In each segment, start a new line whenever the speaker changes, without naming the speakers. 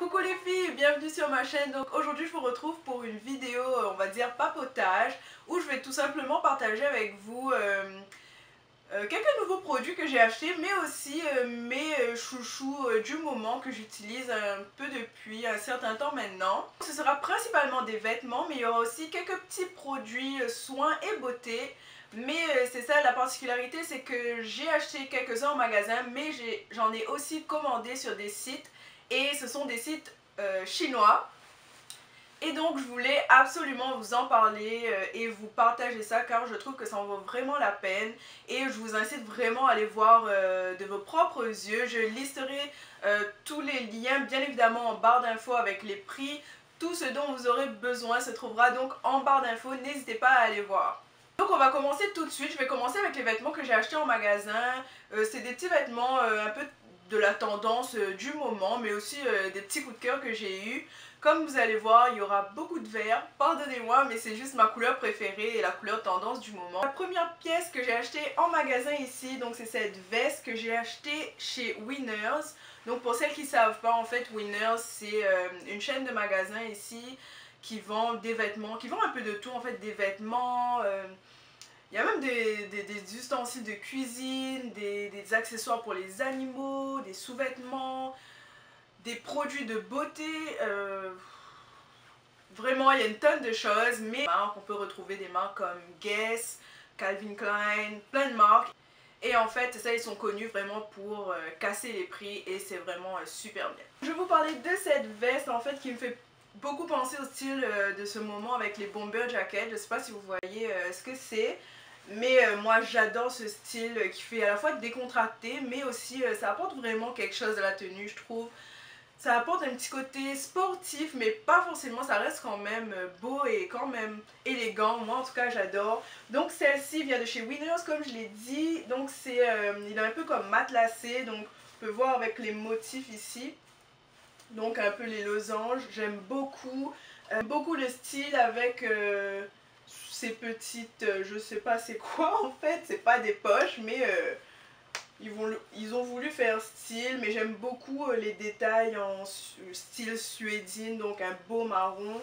Coucou les filles, bienvenue sur ma chaîne. Donc aujourd'hui je vous retrouve pour une vidéo, on va dire papotage, où je vais tout simplement partager avec vous quelques nouveaux produits que j'ai achetés, mais aussi mes chouchous du moment que j'utilise un peu depuis un certain temps maintenant. Ce sera principalement des vêtements, mais il y aura aussi quelques petits produits soins et beauté. Mais c'est ça la particularité, c'est que j'ai acheté quelques-uns au magasin, mais j'en ai aussi commandé sur des sites. Et ce sont des sites chinois. Et donc je voulais absolument vous en parler et vous partager ça car je trouve que ça en vaut vraiment la peine. Et je vous incite vraiment à aller voir de vos propres yeux. Je listerai tous les liens bien évidemment en barre d'infos avec les prix. Tout ce dont vous aurez besoin se trouvera donc en barre d'infos. N'hésitez pas à aller voir. Donc on va commencer tout de suite. Je vais commencer avec les vêtements que j'ai achetés en magasin. C'est des petits vêtements un peu de la tendance du moment, mais aussi des petits coups de cœur que j'ai eu. Comme vous allez voir, il y aura beaucoup de vert, pardonnez-moi, mais c'est juste ma couleur préférée et la couleur tendance du moment. La première pièce que j'ai achetée en magasin ici, donc c'est cette veste que j'ai achetée chez Winners. Donc pour celles qui ne savent pas, en fait Winners c'est une chaîne de magasins ici qui vend des vêtements, qui vend un peu de tout en fait, des vêtements... il y a même des ustensiles de cuisine, des accessoires pour les animaux, des sous-vêtements, des produits de beauté. Vraiment, il y a une tonne de choses, mais on peut retrouver des marques comme Guess, Calvin Klein, plein de marques. Et en fait, ça, ils sont connus vraiment pour casser les prix et c'est vraiment super bien. Je vais vous parler de cette veste en fait qui me fait beaucoup penser au style de ce moment avec les bomber jackets. Je ne sais pas si vous voyez ce que c'est. Mais moi j'adore ce style qui fait à la fois décontracté mais aussi ça apporte vraiment quelque chose à la tenue je trouve. Ça apporte un petit côté sportif mais pas forcément, ça reste quand même beau et quand même élégant. Moi en tout cas j'adore. Donc celle-ci vient de chez Winners comme je l'ai dit. Donc c'est il est un peu comme matelassé, donc on peut voir avec les motifs ici. Donc un peu les losanges, j'aime beaucoup. Beaucoup le style avec... ces petites, je sais pas c'est quoi en fait, c'est pas des poches mais ils ont voulu faire style, mais j'aime beaucoup les détails en style suédine, donc un beau marron.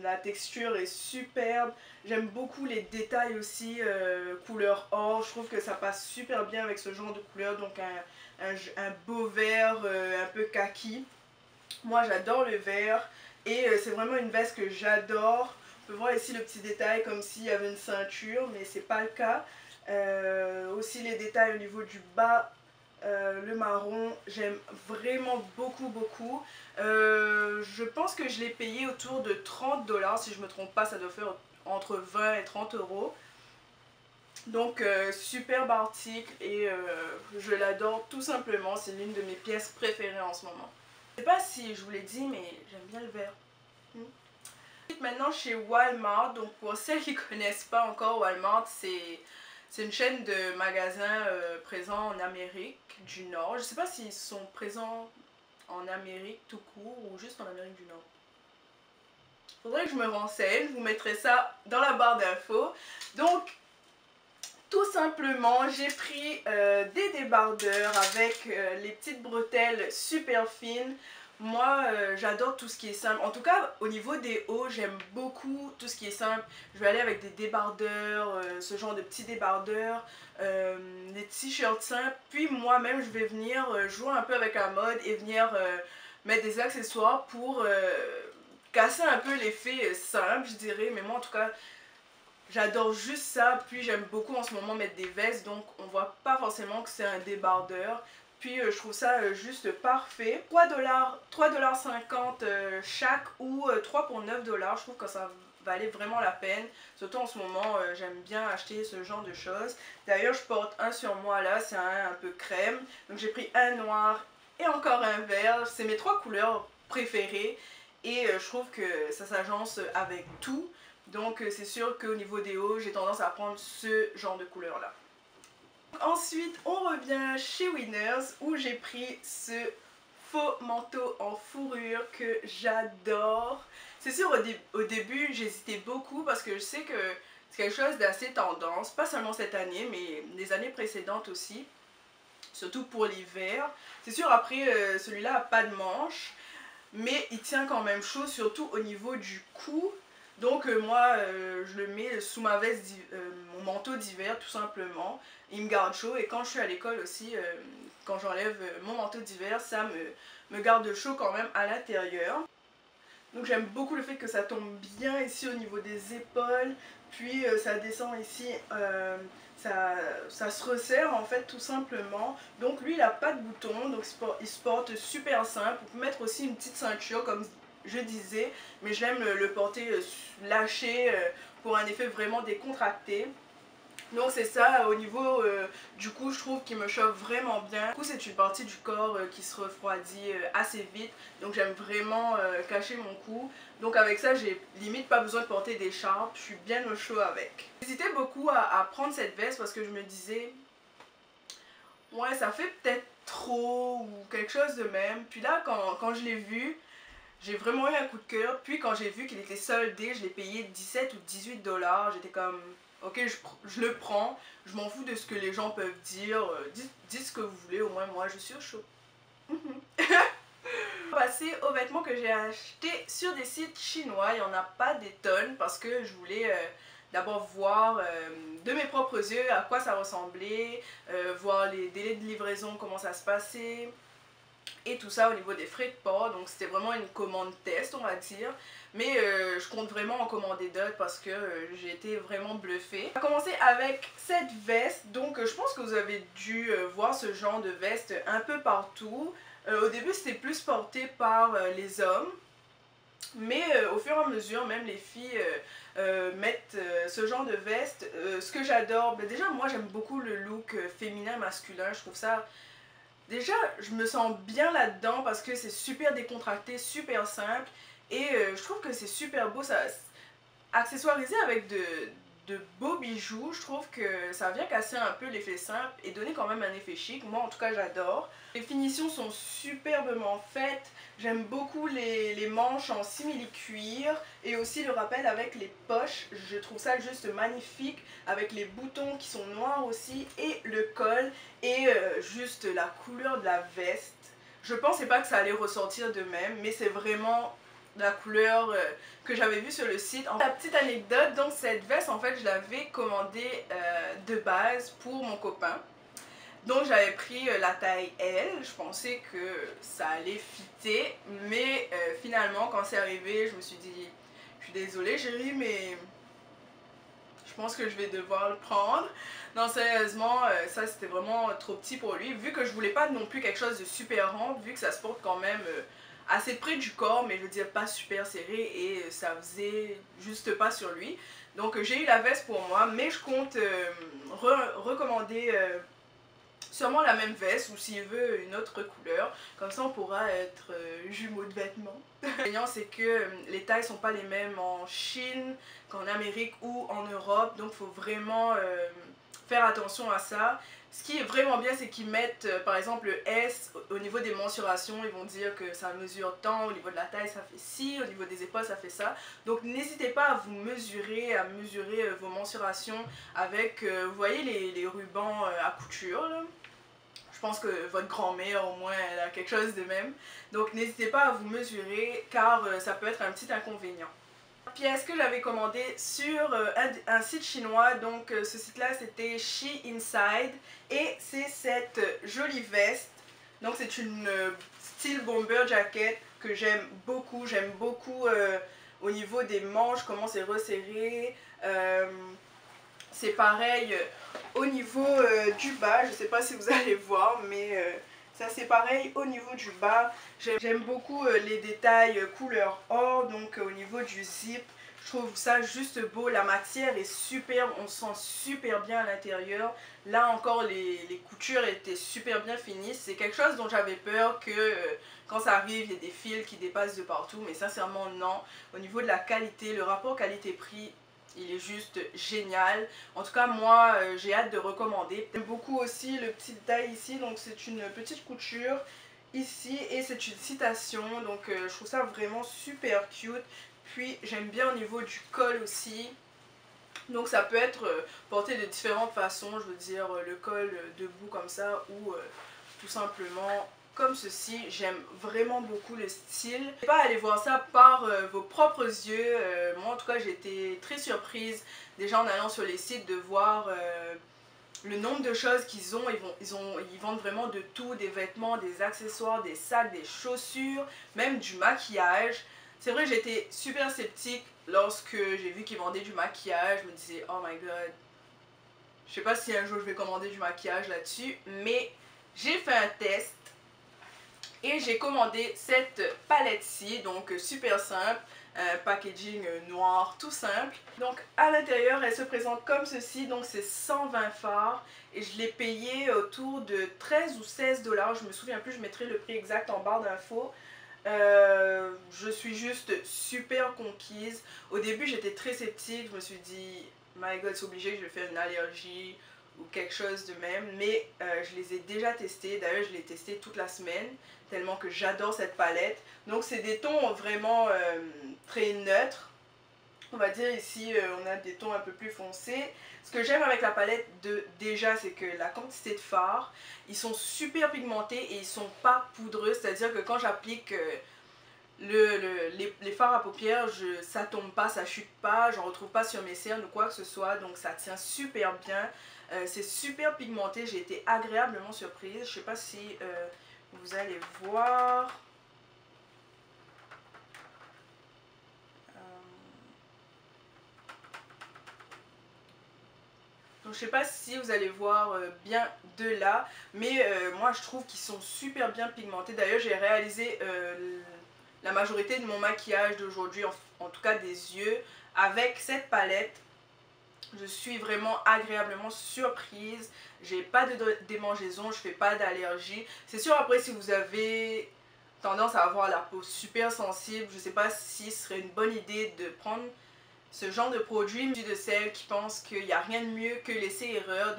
La texture est superbe, j'aime beaucoup les détails aussi couleur or, je trouve que ça passe super bien avec ce genre de couleur, donc un beau vert un peu kaki. Moi j'adore le vert et c'est vraiment une veste que j'adore. On peut voir ici le petit détail comme s'il y avait une ceinture, mais c'est pas le cas. Aussi les détails au niveau du bas, le marron, j'aime vraiment beaucoup. Je pense que je l'ai payé autour de 30 $, si je me trompe pas, ça doit faire entre 20 et 30 €. Donc superbe article et je l'adore tout simplement, c'est l'une de mes pièces préférées en ce moment. Je sais pas si je vous l'ai dit, mais j'aime bien le vert. Maintenant chez Walmart, donc pour celles qui ne connaissent pas encore Walmart, c'est une chaîne de magasins présents en Amérique du Nord. Je ne sais pas s'ils sont présents en Amérique tout court ou juste en Amérique du Nord. Faudrait que je me renseigne, je vous mettrai ça dans la barre d'infos. Donc tout simplement, j'ai pris des débardeurs avec les petites bretelles super fines. Moi, j'adore tout ce qui est simple. En tout cas, au niveau des hauts, j'aime beaucoup tout ce qui est simple. Je vais aller avec des débardeurs, ce genre de petits débardeurs, des t-shirts simples. Puis moi-même, je vais venir jouer un peu avec la mode et venir mettre des accessoires pour casser un peu l'effet simple, je dirais. Mais moi, en tout cas... j'adore juste ça, puis j'aime beaucoup en ce moment mettre des vestes, donc on voit pas forcément que c'est un débardeur. Puis je trouve ça juste parfait. 3,50 $ chaque ou 3 pour 9 $, je trouve que ça valait vraiment la peine. Surtout en ce moment, j'aime bien acheter ce genre de choses. D'ailleurs, je porte un sur moi là, c'est un peu crème. Donc j'ai pris un noir et encore un vert. C'est mes 3 couleurs préférées et je trouve que ça s'agence avec tout. Donc c'est sûr qu'au niveau des hauts, j'ai tendance à prendre ce genre de couleur là. Ensuite, on revient chez Winners où j'ai pris ce faux manteau en fourrure que j'adore. C'est sûr au début, j'hésitais beaucoup parce que je sais que c'est quelque chose d'assez tendance, pas seulement cette année, mais les années précédentes aussi. Surtout pour l'hiver. C'est sûr après celui-là n'a pas de manches. mais il tient quand même chaud, surtout au niveau du cou. Donc moi je le mets sous ma veste, mon manteau d'hiver tout simplement. Il me garde chaud et quand je suis à l'école aussi, quand j'enlève mon manteau d'hiver, ça me garde chaud quand même à l'intérieur. Donc j'aime beaucoup le fait que ça tombe bien ici au niveau des épaules, puis ça descend ici, ça se resserre en fait tout simplement. Donc lui il n'a pas de bouton, donc il se porte super simple. Vous pouvez mettre aussi une petite ceinture comme je disais, mais j'aime le porter lâché pour un effet vraiment décontracté. Donc c'est ça, au niveau du cou, je trouve qu'il me chauffe vraiment bien. Du coup c'est une partie du corps qui se refroidit assez vite, donc j'aime vraiment cacher mon cou. Donc avec ça j'ai limite pas besoin de porter d'écharpe, je suis bien au chaud avec. J'hésitais beaucoup à prendre cette veste parce que je me disais, ouais ça fait peut-être trop ou quelque chose de même. Puis là quand je l'ai vu, j'ai vraiment eu un coup de cœur. Puis quand j'ai vu qu'il était soldé, je l'ai payé 17 ou 18 $. J'étais comme, ok, je le prends. Je m'en fous de ce que les gens peuvent dire. Dites ce que vous voulez, au moins moi je suis au chaud. On va passer aux vêtements que j'ai achetés sur des sites chinois. Il n'y en a pas des tonnes parce que je voulais d'abord voir de mes propres yeux à quoi ça ressemblait, voir les délais de livraison, comment ça se passait. Et tout ça au niveau des frais de port, donc c'était vraiment une commande test on va dire, mais je compte vraiment en commander d'autres parce que j'ai été vraiment bluffée. On va commencer avec cette veste, donc je pense que vous avez dû voir ce genre de veste un peu partout. Au début c'était plus porté par les hommes, mais au fur et à mesure même les filles mettent ce genre de veste. Ce que j'adore, ben déjà moi j'aime beaucoup le look féminin masculin, je trouve ça... Déjà, je me sens bien là-dedans parce que c'est super décontracté, super simple et je trouve que c'est super beau, ça, accessoirisé avec de beaux bijoux, je trouve que ça vient casser un peu l'effet simple et donner quand même un effet chic. Moi en tout cas j'adore. Les finitions sont superbement faites, j'aime beaucoup les manches en simili-cuir et aussi le rappel avec les poches, je trouve ça juste magnifique avec les boutons qui sont noirs aussi et le col et juste la couleur de la veste. Je pensais pas que ça allait ressortir de même, mais c'est vraiment la couleur que j'avais vue sur le site. La petite anecdote, donc cette veste en fait je l'avais commandée de base pour mon copain. Donc j'avais pris la taille L, je pensais que ça allait fitter, mais finalement quand c'est arrivé je me suis dit, je suis désolée chérie mais je pense que je vais devoir le prendre. Non sérieusement, ça c'était vraiment trop petit pour lui, vu que je voulais pas non plus quelque chose de super rond, vu que ça se porte quand même assez près du corps, mais je veux dire pas super serré et ça faisait juste pas sur lui. Donc j'ai eu la veste pour moi, mais je compte recommander sûrement la même veste ou s'il veut une autre couleur, comme ça on pourra être jumeaux de vêtements. L'inconvénient c'est que les tailles sont pas les mêmes en Chine qu'en Amérique ou en Europe, donc il faut vraiment faire attention à ça. Ce qui est vraiment bien c'est qu'ils mettent par exemple le S au niveau des mensurations, ils vont dire que ça mesure tant, au niveau de la taille ça fait ci, au niveau des épaules ça fait ça. Donc n'hésitez pas à vous mesurer, vos mensurations avec, vous voyez les rubans à couture là. Je pense que votre grand-mère au moins elle a quelque chose de même. Donc n'hésitez pas à vous mesurer car ça peut être un petit inconvénient. Pièce que j'avais commandée sur un site chinois, donc ce site là c'était She Inside et c'est cette jolie veste. Donc c'est une style bomber jacket que j'aime beaucoup au niveau des manches, comment c'est resserré. C'est pareil au niveau du bas, je ne sais pas si vous allez voir, mais ça c'est pareil au niveau du bas. J'aime beaucoup les détails couleur or, donc au niveau du zip, je trouve ça juste beau. La matière est superbe, on sent super bien à l'intérieur. Là encore, les coutures étaient super bien finies. C'est quelque chose dont j'avais peur que quand ça arrive, il y ait des fils qui dépassent de partout, mais sincèrement non. Au niveau de la qualité, le rapport qualité-prix, il est juste génial. En tout cas, moi, j'ai hâte de recommander. J'aime beaucoup aussi le petit détail ici. Donc, c'est une petite couture ici et c'est une citation. Donc, je trouve ça vraiment super cute. Puis, j'aime bien au niveau du col aussi. Donc, ça peut être porté de différentes façons. Je veux dire, le col debout comme ça ou tout simplement comme ceci. J'aime vraiment beaucoup le style. N'hésitez pas à aller voir ça par vos propres yeux. Moi en tout cas j'ai été très surprise déjà en allant sur les sites de voir le nombre de choses qu'ils ont. Ils vendent vraiment de tout, des vêtements, des accessoires, des sacs, des chaussures, même du maquillage. C'est vrai, j'étais super sceptique lorsque j'ai vu qu'ils vendaient du maquillage. Je me disais, oh my god, je sais pas si un jour je vais commander du maquillage là-dessus. Mais j'ai fait un test et j'ai commandé cette palette-ci, donc super simple. Un packaging noir tout simple. Donc à l'intérieur elle se présente comme ceci, donc c'est 120 fards et je l'ai payé autour de 13 ou 16 $, je me souviens plus, je mettrai le prix exact en barre d'infos. Je suis juste super conquise. Au début j'étais très sceptique, je me suis dit my god c'est obligé que je vais faire une allergie ou quelque chose de même, mais je les ai déjà testés. D'ailleurs je l'ai testé toute la semaine tellement que j'adore cette palette. Donc c'est des tons vraiment très neutres, on va dire. Ici on a des tons un peu plus foncés. Ce que j'aime avec la palette déjà c'est que la quantité de fards, ils sont super pigmentés et ils sont pas poudreux, c'est à dire que quand j'applique les fards à paupières, ça tombe pas, ça chute pas, j'en retrouve pas sur mes cernes ou quoi que ce soit, donc ça tient super bien. C'est super pigmenté, j'ai été agréablement surprise. Je sais pas si vous allez voir. Donc je sais pas si vous allez voir bien de là, mais moi je trouve qu'ils sont super bien pigmentés. D'ailleurs j'ai réalisé la majorité de mon maquillage d'aujourd'hui, en tout cas des yeux, avec cette palette. Je suis vraiment agréablement surprise. J'ai pas de démangeaison, je fais pas d'allergie. C'est sûr après si vous avez tendance à avoir la peau super sensible, je sais pas si ce serait une bonne idée de prendre ce genre de produit. Je suis de celles qui pensent qu'il n'y a rien de mieux que laisser erreur.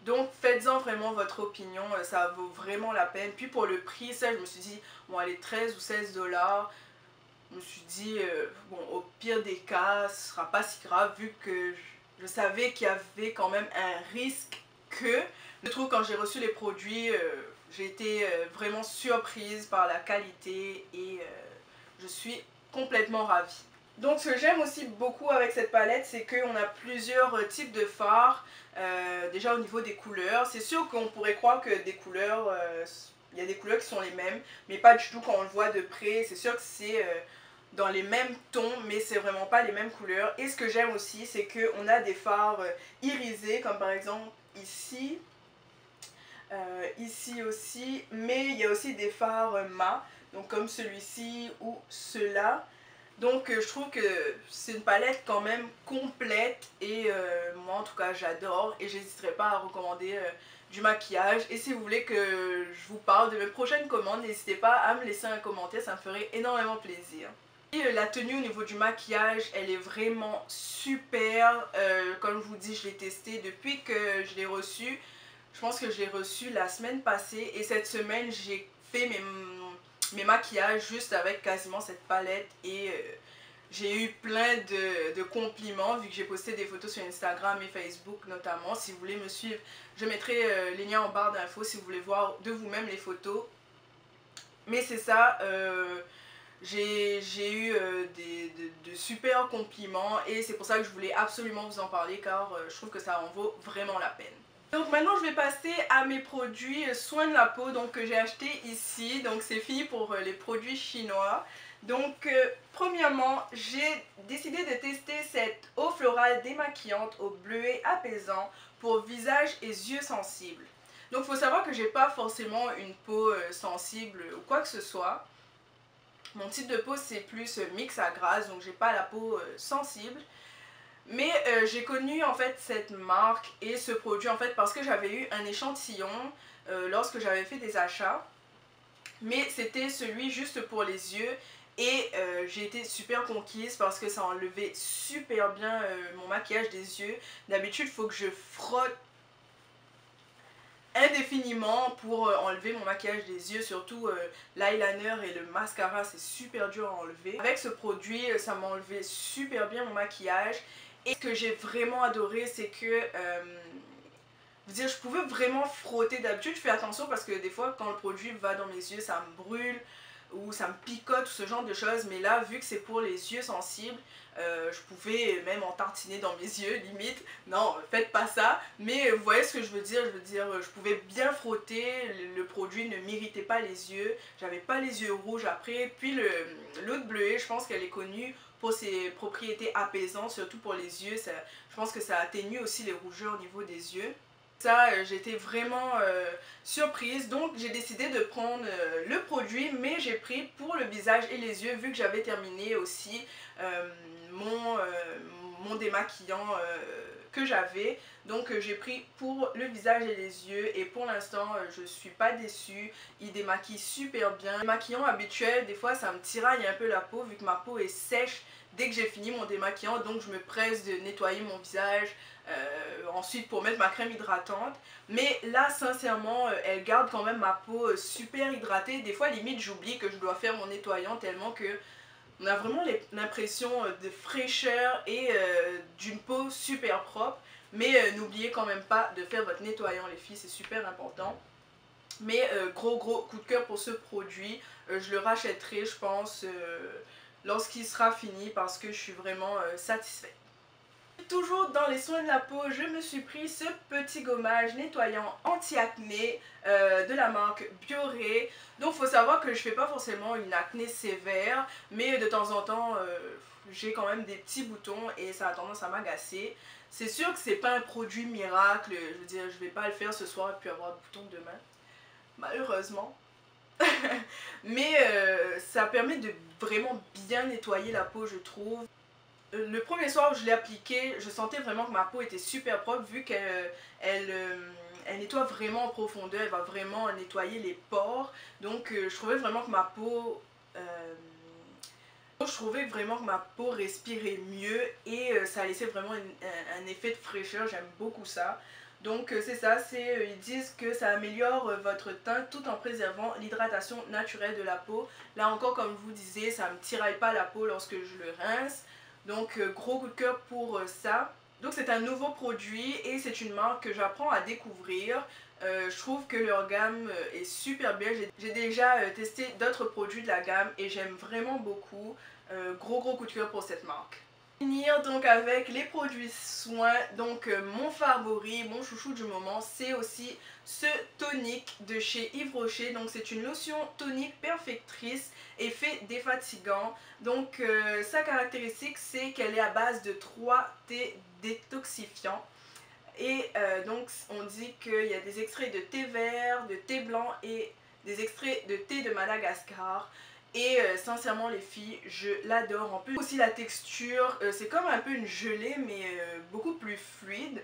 Donc faites-en vraiment votre opinion, ça vaut vraiment la peine. Puis pour le prix, ça je me suis dit, bon allez 13 ou 16 $. Je me suis dit, bon au pire des cas, ce sera pas si grave vu que je savais qu'il y avait quand même un risque que. Je trouve quand j'ai reçu les produits, j'ai été vraiment surprise par la qualité et je suis complètement ravie. Donc ce que j'aime aussi beaucoup avec cette palette, c'est qu'on a plusieurs types de fards. Déjà au niveau des couleurs, c'est sûr qu'on pourrait croire que des couleurs, il y a des couleurs qui sont les mêmes, mais pas du tout quand on le voit de près. C'est sûr que c'est dans les mêmes tons, mais c'est vraiment pas les mêmes couleurs. Et ce que j'aime aussi, c'est qu'on a des fards irisés, comme par exemple ici, ici aussi, mais il y a aussi des fards mat, donc comme celui-ci ou ceux-là. Donc je trouve que c'est une palette quand même complète et moi en tout cas j'adore et j'hésiterai pas à recommander du maquillage. Et si vous voulez que je vous parle de mes prochaines commandes, n'hésitez pas à me laisser un commentaire, ça me ferait énormément plaisir. Et la tenue au niveau du maquillage, elle est vraiment super. Comme je vous dis, je l'ai testé depuis que je l'ai reçu. Je pense que je l'ai reçu la semaine passée et cette semaine j'ai fait mes maquillages juste avec quasiment cette palette et j'ai eu plein de compliments vu que j'ai posté des photos sur Instagram et Facebook notamment. Si vous voulez me suivre, je mettrai les liens en barre d'infos si vous voulez voir de vous-même les photos. Mais c'est ça, j'ai eu de super compliments et c'est pour ça que je voulais absolument vous en parler car je trouve que ça en vaut vraiment la peine. Donc maintenant je vais passer à mes produits soins de la peau donc, que j'ai acheté ici. Donc c'est fini pour les produits chinois. Donc premièrement j'ai décidé de tester cette eau florale démaquillante au bleuet apaisant pour visage et yeux sensibles. Donc il faut savoir que j'ai pas forcément une peau sensible ou quoi que ce soit. Mon type de peau c'est plus mix à grasse, donc j'ai pas la peau sensible. Mais j'ai connu en fait cette marque et ce produit en fait parce que j'avais eu un échantillon lorsque j'avais fait des achats. Mais c'était celui juste pour les yeux et j'ai été super conquise parce que ça enlevait super bien mon maquillage des yeux. D'habitude il faut que je frotte indéfiniment pour enlever mon maquillage des yeux, surtout l'eyeliner et le mascara c'est super dur à enlever. Avec ce produit ça m'a enlevé super bien mon maquillage et ce que j'ai vraiment adoré c'est que Je veux dire, je pouvais vraiment frotter. D'habitude, je fais attention parce que des fois, quand le produit va dans mes yeux, ça me brûle ou ça me picote ou ce genre de choses. Mais là, vu que c'est pour les yeux sensibles, je pouvais même en tartiner dans mes yeux, limite. Non, faites pas ça. Mais vous voyez ce que je veux dire? Je veux dire, je pouvais bien frotter. Le produit ne m'irritait pas les yeux. J'avais pas les yeux rouges après. Puis l'eau de bleuet, je pense qu'elle est connue pour ses propriétés apaisantes, surtout pour les yeux. Je pense que ça atténue aussi les rougeurs au niveau des yeux. Ça, j'étais vraiment surprise, donc j'ai décidé de prendre le produit, mais j'ai pris pour le visage et les yeux vu que j'avais terminé aussi mon, mon démaquillant que j'avais. Donc j'ai pris pour le visage et les yeux et pour l'instant je suis pas déçue, il démaquille super bien. Le démaquillant habituel, des fois ça me tiraille un peu la peau vu que ma peau est sèche dès que j'ai fini mon démaquillant, donc je me presse de nettoyer mon visage ensuite pour mettre ma crème hydratante. Mais là sincèrement elle garde quand même ma peau super hydratée. Des fois limite j'oublie que je dois faire mon nettoyant tellement que on a vraiment l'impression de fraîcheur et d'une peau super propre. Mais n'oubliez quand même pas de faire votre nettoyant les filles, c'est super important. Mais gros coup de cœur pour ce produit. Je le rachèterai je pense lorsqu'il sera fini parce que je suis vraiment satisfaite. Toujours dans les soins de la peau, je me suis pris ce petit gommage nettoyant anti-acné de la marque Bioré. Donc il faut savoir que je fais pas forcément une acné sévère, mais de temps en temps j'ai quand même des petits boutons et ça a tendance à m'agacer. C'est sûr que c'est pas un produit miracle, je veux dire je vais pas le faire ce soir et puis avoir des boutons demain, malheureusement. Mais ça permet de vraiment bien nettoyer la peau je trouve. Le premier soir où je l'ai appliqué, je sentais vraiment que ma peau était super propre vu qu'elle elle nettoie vraiment en profondeur, elle va vraiment nettoyer les pores. Donc je trouvais vraiment que ma peau respirait mieux et ça laissait vraiment un effet de fraîcheur, j'aime beaucoup ça. Donc c'est ça, ils disent que ça améliore votre teint tout en préservant l'hydratation naturelle de la peau. Là encore comme je vous disais, ça ne me tiraille pas la peau lorsque je le rince. Donc gros coup de cœur pour ça. Donc c'est un nouveau produit et c'est une marque que j'apprends à découvrir. Je trouve que leur gamme est super bien. J'ai déjà testé d'autres produits de la gamme et j'aime vraiment beaucoup. Gros coup de cœur pour cette marque. Finir donc avec les produits soins, donc mon favori, mon chouchou du moment, c'est aussi ce tonique de chez Yves Rocher. Donc c'est une lotion tonique perfectrice, effet défatigant. Donc sa caractéristique c'est qu'elle est à base de 3 thés détoxifiants. Et donc on dit qu'il y a des extraits de thé vert, de thé blanc et des extraits de thé de Madagascar. Et sincèrement les filles, je l'adore. En plus aussi la texture, c'est comme un peu une gelée mais beaucoup plus fluide.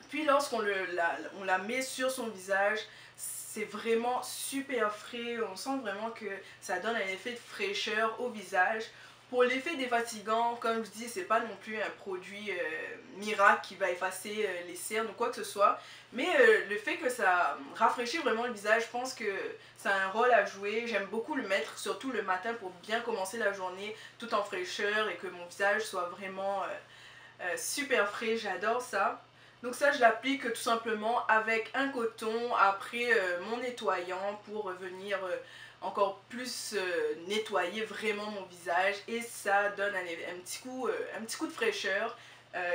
Puis lorsqu'on la met sur son visage, c'est vraiment super frais. On sent vraiment que ça donne un effet de fraîcheur au visage. Pour l'effet défatigant, comme je dis, c'est pas non plus un produit miracle qui va effacer les cernes ou quoi que ce soit. Mais le fait que ça rafraîchit vraiment le visage, je pense que ça a un rôle à jouer. J'aime beaucoup le mettre, surtout le matin pour bien commencer la journée tout en fraîcheur et que mon visage soit vraiment super frais. J'adore ça. Donc ça je l'applique tout simplement avec un coton après mon nettoyant pour venir encore plus nettoyer vraiment mon visage et ça donne un petit coup de fraîcheur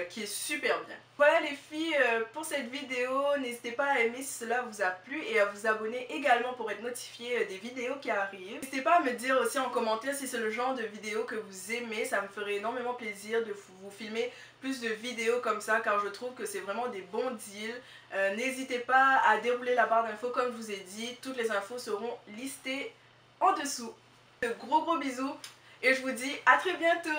qui est super bien. Voilà les filles pour cette vidéo, n'hésitez pas à aimer si cela vous a plu et à vous abonner également pour être notifié des vidéos qui arrivent. N'hésitez pas à me dire aussi en commentaire si c'est le genre de vidéo que vous aimez, ça me ferait énormément plaisir de vous filmer plus de vidéos comme ça car je trouve que c'est vraiment des bons deals. N'hésitez pas à dérouler la barre d'infos comme je vous ai dit, toutes les infos seront listées en dessous. De gros bisous et je vous dis à très bientôt.